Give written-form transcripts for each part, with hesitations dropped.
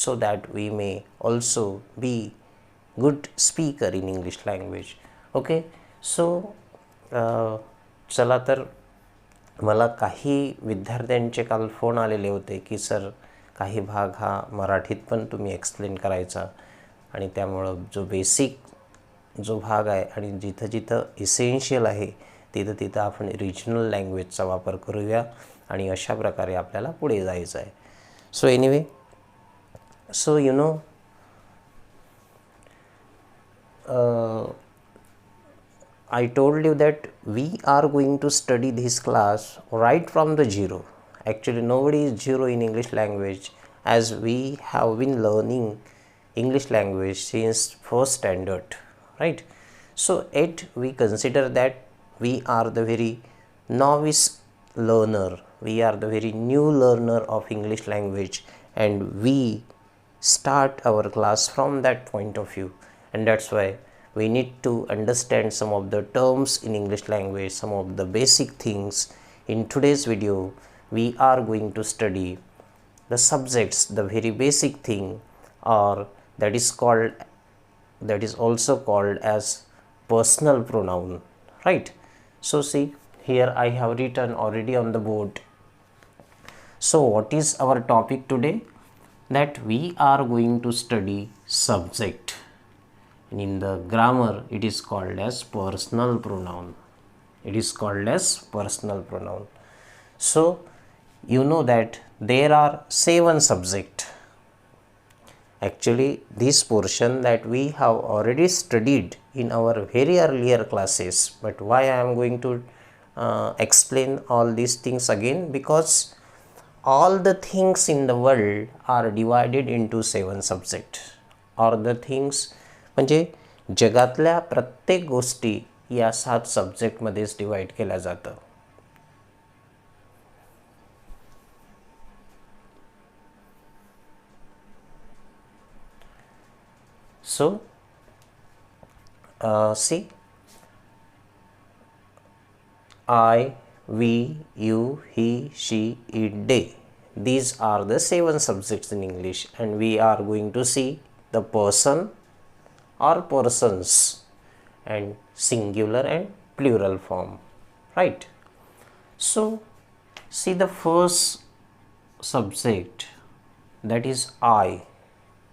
so that we may also be good speaker in English language. Okay, so चला तर मला काही विद्यार्थ्यांचे काल फोन आलेले होते की सर काही भाग हा मराठीत पण तुम्ही एक्सप्लेन करायचा आणि त्यामुळं जो बेसिक जो भाग आहे आणि जिथं जिथं इसेन्शियल आहे तिथं तिथं आपण रिजनल लँग्वेजचा वापर करूया आणि अशा प्रकारे आपल्याला पुढे जायचं आहे. So anyway, so you know I told you that we are going to study this class right from the zero. Actually, nobody is zero in English language, as we have been learning English language since first standard, right? So yet we consider that we are the very novice learner, we are the very new learner of English language, and we start our class from that point of view, and that's why we need to understand some of the terms in English language, some of the basic things. In today's video we are going to study the subjects, the very basic thing, or that is also called as personal pronoun, right? So see, here I have written already on the board. So what is our topic today? That we are going to study subject. And in the grammar it is called as personal pronoun. It is called as personal pronoun. So you know that there are 7 subjects. Actually this portion that we have already studied in our very earlier classes, but why I am going to explain all these things again? Because all the things in the world are divided into 7 subjects. Or the things म्हणजे जगातल्या प्रत्येक गोष्टी या 7 सब्जेक्टमध्येच divide केल्या जातं. So see, I, we, you, he, she, it, they, these are the 7 subjects in English, and we are going to see the person or persons and singular and plural form, right? So see the first subject, that is I.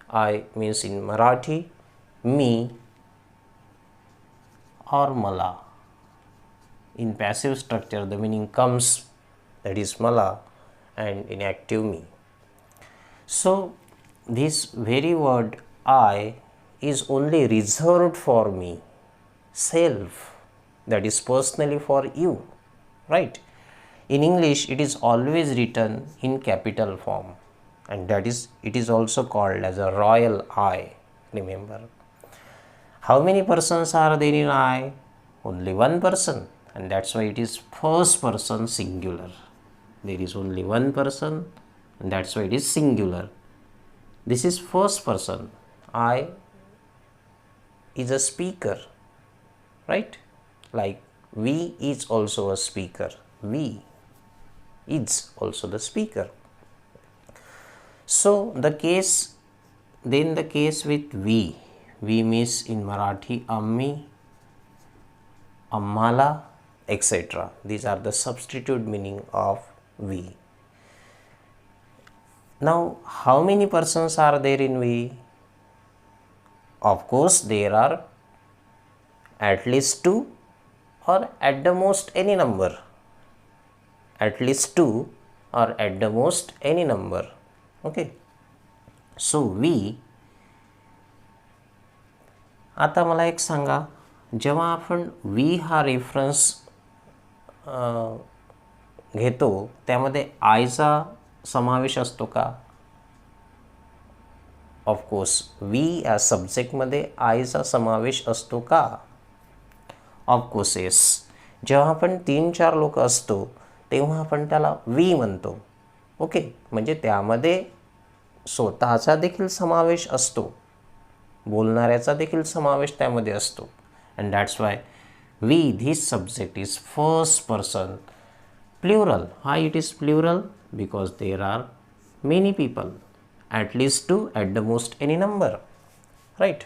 I means in Marathi me or mala. In passive structure the meaning comes, that is mala, and in active me. So this very word I is only reserved for me, self, that is personally for you, right? In English it is always written in capital form, and that is, it is also called as a royal I. Remember, how many persons are there in I? Only one person, and that's why it is first person singular. There is only one person, and that's why it is singular. This is first person. I is a speaker, right? Like we is also a speaker, we is also the speaker. So the case, then the case with we means in Marathi ammi, ammala, etc. These are the substitute meaning of we. Now how many persons are there in we? Of course there are at least 2 or at the most any number. At least 2 or at the most any number. Okay. So we, आता मला एक सांगा, जेव्हा आपण we हा reference घेतो त्यामध्ये आयचा समावेश असतो का? ऑफकोर्स वी या सब्जेक्टमध्ये आयचा समावेश असतो का? Of course yes. जेव्हा आपण 3-4 लोक असतो तेव्हा आपण त्याला वी म्हणतो. ओके, म्हणजे त्यामध्ये स्वतःचा देखील समावेश असतो, बोलणाऱ्याचा देखील समावेश त्यामध्ये असतो. And that's why we, this subject is first person plural. Hi, it is plural because there are many people at least 2, at the most any number, right?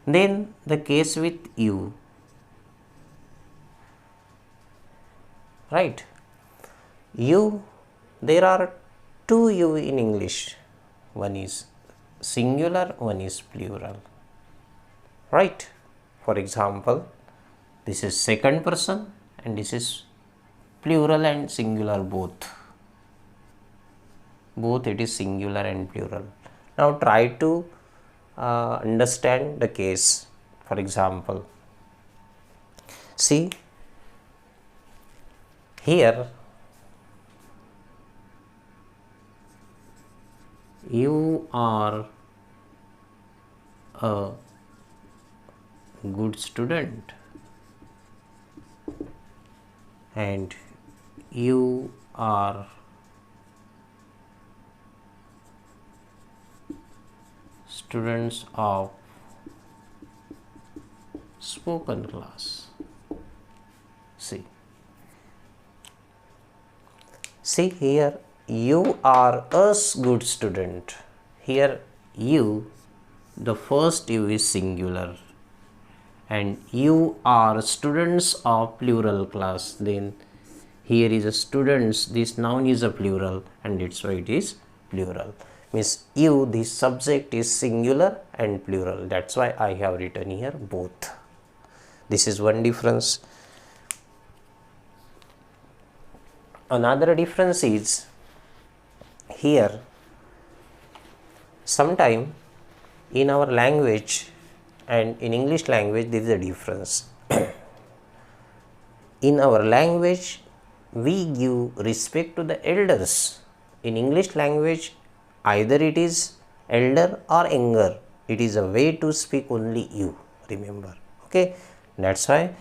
Then the case with you, right? You, there are two you in English. One is singular, one is plural, right? For example, this is second person and this is plural and singular both. Both it is singular and plural. Now try to understand the case. For example, see here, you are a good student and you are students of spoken class. See here, you are a good student. Here you, the first you is singular and you are students of plural class. Then here is a students, this noun is a plural and that's why it is plural. Means you, this subject is singular and plural. That's why I have written here both. This is one difference. Another difference is here, sometime in our language and in English language there is a difference. In our language we give respect to the elders. In English language either it is elder or younger. It is a way to speak only you, remember. Okay, that's why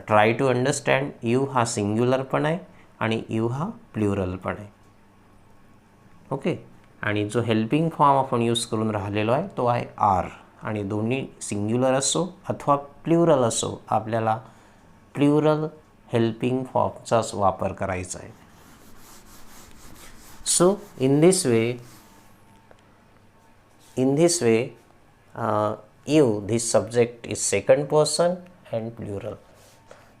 try to understand you हा singular पण आहे आणि you हा plural पण आहे. Okay, आणि जो helping form आपण यूज करून राहिलेलो आहे तो आहे आर. आणि दोन्ही सिंग्युलर असो अथवा प्ल्युरल असो आपल्याला प्ल्युरल हेल्पिंग फॉर्मचाच वापर करायचा आहे. So in this way you, this subject is second person and plural.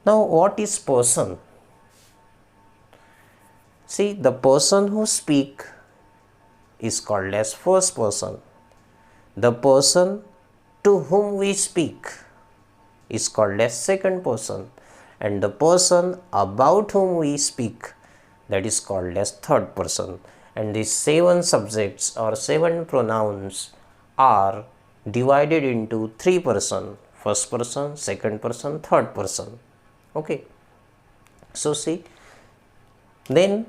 Now what is person? See, the person who speak is called as first person. The person to whom we speak is called as second person, and the person about whom we speak, that is called as third person. And these 7 subjects or 7 pronouns are divided into 3 person: first person, second person, third person. Okay, so see, then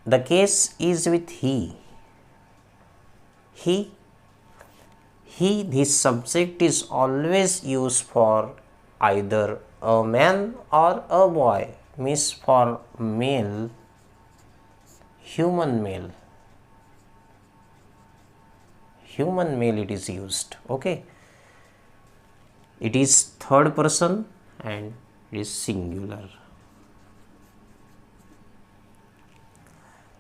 the case is with he. This subject is always used for either a man or a boy, means for male, human male it is used. Okay, it is third person and it is singular.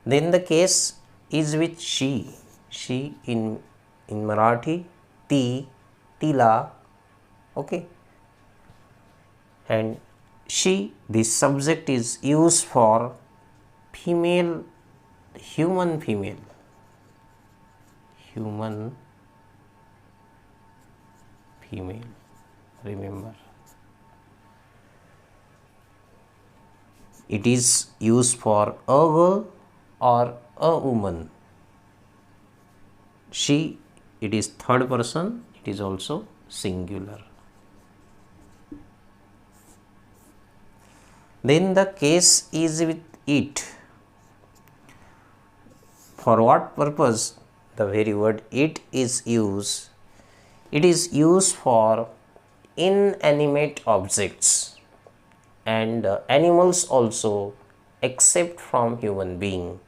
Then the case is with she. She in Marathi, ti, tila. Okay, and she, this subject is used for female, human female, remember. It is used for a girl or a woman. She, it is third person, it is also singular. Then the case is with it. For what purpose the very word it is used? It is used for inanimate objects and animals also, except from human being.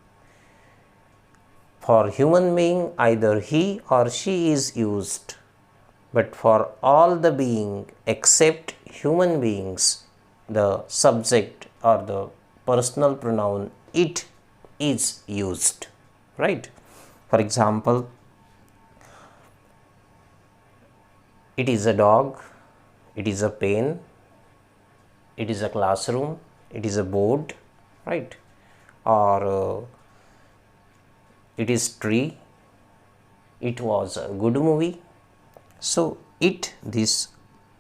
For human being either he or she is used, but for all the being except human beings, the subject or the personal pronoun it is used, right? For example, it is a dog, it is a pen, it is a classroom, it is a board, right? Or it is tree, it was a good movie. So this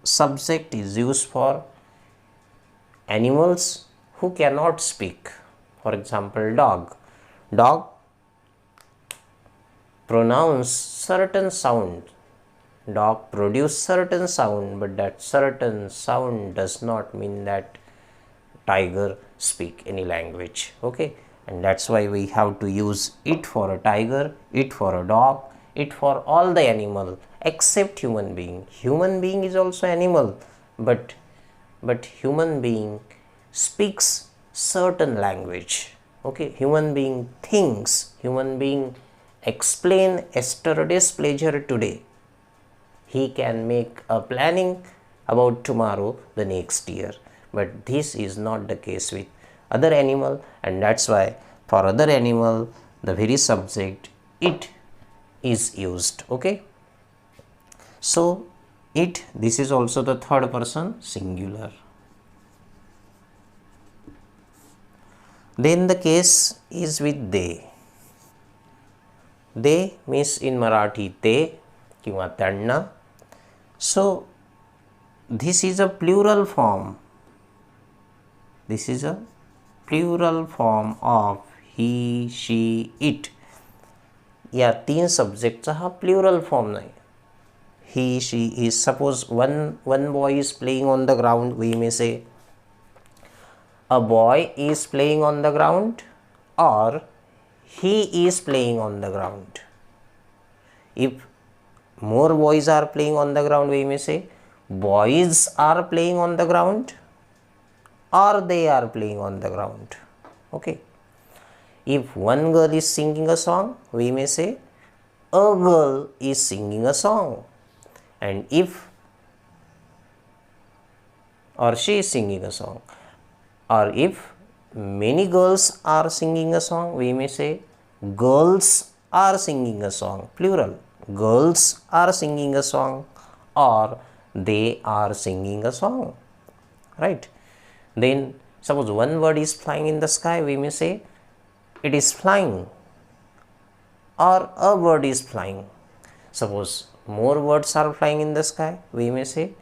subject is used for animals who cannot speak. For example, dog pronounce certain sound, dog produce certain sound, but that certain sound does not mean that tiger speak any language. Okay, and that's why we have to use it for a tiger, it for a dog, it for all the animal except human being. Human being is also animal, but human being speaks certain language. Okay, human being thinks, human being explain yesterday's pleasure today. He can make a planning about tomorrow the next year, but this is not the case with other animal, and that's why for other animal the very subject it is used. Okay, so this is also the third person singular. Then the case is with they. They means in Marathi te किंवा त्यांना. So this is a plural form. This is a plural form of he, she, it. या तीन सब्जेक्टचा हा plural form नाही. He, she is, suppose one boy is playing on the ground, we may say a boy is playing on the ground or he is playing on the ground. If more boys are playing on the ground, we may say boys are playing on the ground or they are playing on the ground. Okay. If one girl is singing a song, we may say a girl is singing a song. And if or she is singing a song, or if many girls are singing a song, we may say girls are singing a song, plural. Girls are singing a song or they are singing a song, right? Then suppose one bird is flying in the sky, we may say it is flying or a bird is flying. Suppose more birds are flying in the sky, we may say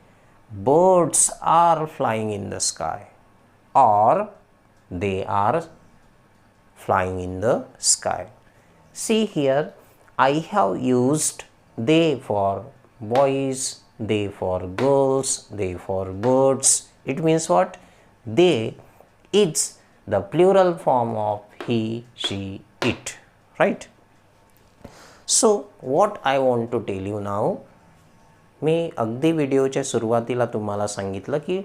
birds are flying in the sky or they are flying in the sky. See here, I have used they for boys, they for girls, they for birds. It means what? They is the plural form of he, she, it, right? So what I want to tell you now, मी अगदी व्हिडिओच्या सुरुवातीला तुम्हाला सांगितलं की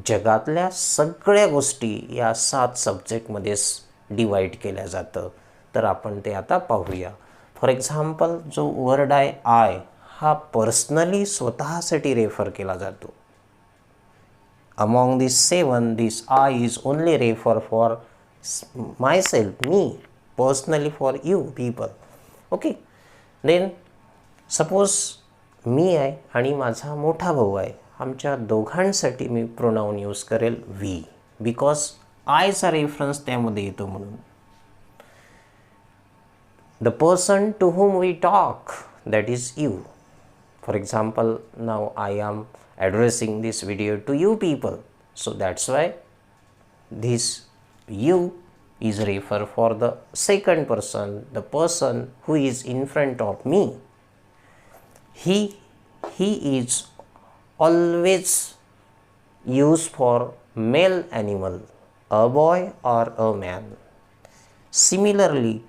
जगातल्या सगळ्या गोष्टी या 7 सब्जेक्टमध्येच डिवाइड केल्या जातं. तर आपण ते आता पाहूया. फॉर एक्झाम्पल जो वर्ड आहे आय हा पर्सनली स्वतःसाठी रेफर केला जातो. Among this 7 this I is only refer for myself, मी personally for you people. Okay. Then suppose मी आहे आणि माझा मोठा भाऊ आहे, आमच्या दोघांसाठी मी प्रोनाउन यूज करेल वी, बिकॉज आयचा रेफरन्स त्यामध्ये येतो म्हणून. The person to whom we talk, that is you. For example, now I am addressing this video to you people, so that's why this you is refer for the second person, the person who is in front of me. He is always used for male animal, a boy or a man. Similarly,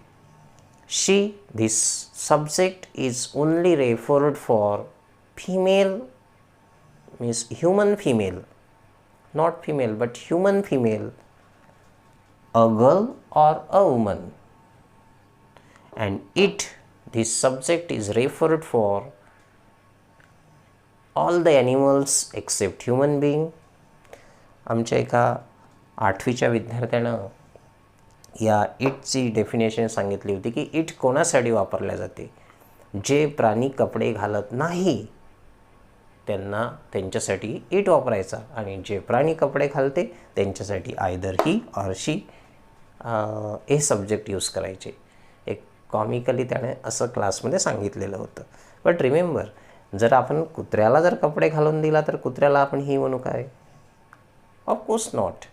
she, this subject is only referred for female, means human female, not female but human female, a girl or a woman. And it, this subject is referred for all the animals except human being. आमच्या एका 8वीच्या विद्यार्थ्यानं या इटची definition सांगितली होती की it कोणासाठी वापरल्या जाते, जे प्राणी कपडे घालत नाही त्यांना, त्यांच्यासाठी इट वापरायचा, आणि जे प्राणी कपडे घालते त्यांच्यासाठी आयदर ही ऑर शी हे सब्जेक्ट यूज करायचे. एक कॉमिकली त्याने असं क्लासमध्ये सांगितलेलं होतं. बट रिमेंबर, जर आपण कुत्र्याला जर कपडे घालून दिला तर कुत्र्याला आपण ही म्हणू काय? Of course not.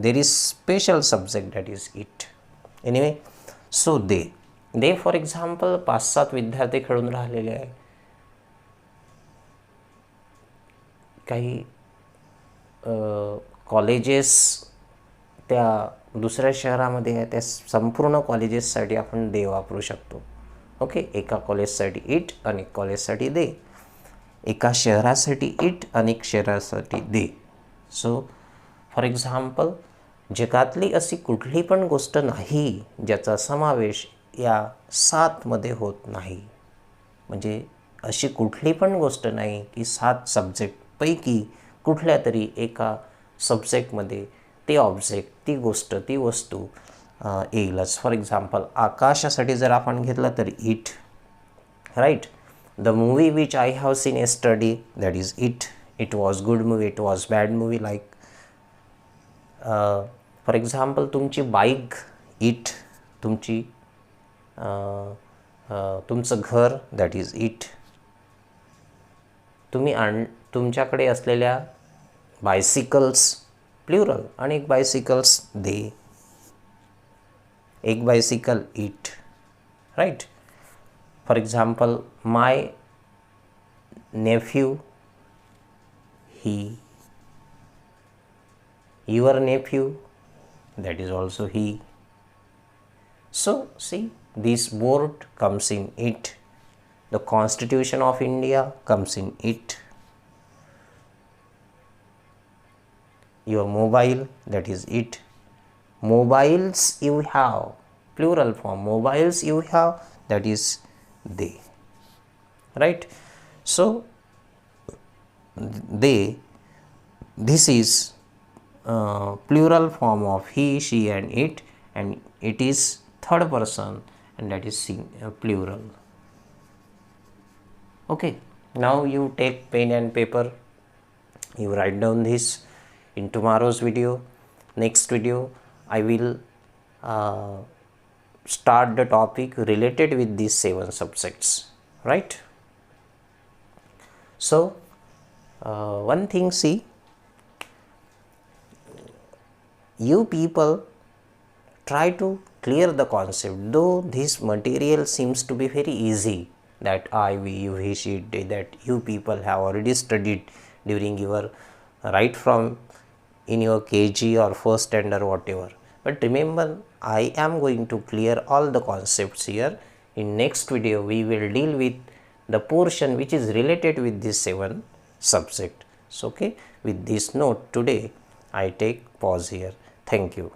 There is special subject that is it. Anyway, so they for example 5-7 विद्यार्थी खेळून राहिलेले आहे. काही कॉलेजेस त्या दुसऱ्या शहरामध्ये आहे, त्या संपूर्ण कॉलेजेससाठी आपण दे वापरू शकतो. ओके, एका कॉलेजसाठी इट, अनेक कॉलेजसाठी दे. एका शहरासाठी इट, अनेक शहरासाठी दे. सो फॉर एक्झाम्पल, जगातली अशी कुठली पण गोष्ट नाही ज्याचा समावेश या 7 मध्ये होत नाही. म्हणजे अशी कुठली पण गोष्ट नाही की 7 सब्जेक्टपैकी कुठल्या तरी एका सब्जेक्टमध्ये ते ऑब्जेक्ट, ती गोष्ट, ती वस्तू येईलच. फॉर एक्झाम्पल, आकाशासाठी जर आपण घेतलं तर it, right. The movie which I have seen yesterday, that is it. It was good movie, it was bad movie, like. For example, तुमची बाईक इट, तुमची तुमचं घर, दॅट इज इट. तुमच्याकडे असलेल्या बायसिकल्स, प्लुरल, अनेक बायसिकल्स दे. एक bicycle it, right. For example, my nephew he, your nephew, that is also he. So see, this board comes in it. The Constitution of India comes in it. Your mobile, that is it. Mobiles you have, plural form, mobiles you have, that is they, right? So they, this is plural form of he, she and it, and it is third person, and that is plural. Okay, now you take pen and paper, you write down this. In tomorrow's video, next video, I will start the topic related with these 7 subjects, right? So one thing, see, you people try to clear the concept, though this material seems to be very easy, that I, we, you, he, she, they, that you people have already studied during your right from in your KG or first standard, whatever. But remember, I am going to clear all the concepts here. In next video, we will deal with the portion which is related with this 7 subject. So okay, with this note, today I take pause here. Thank you.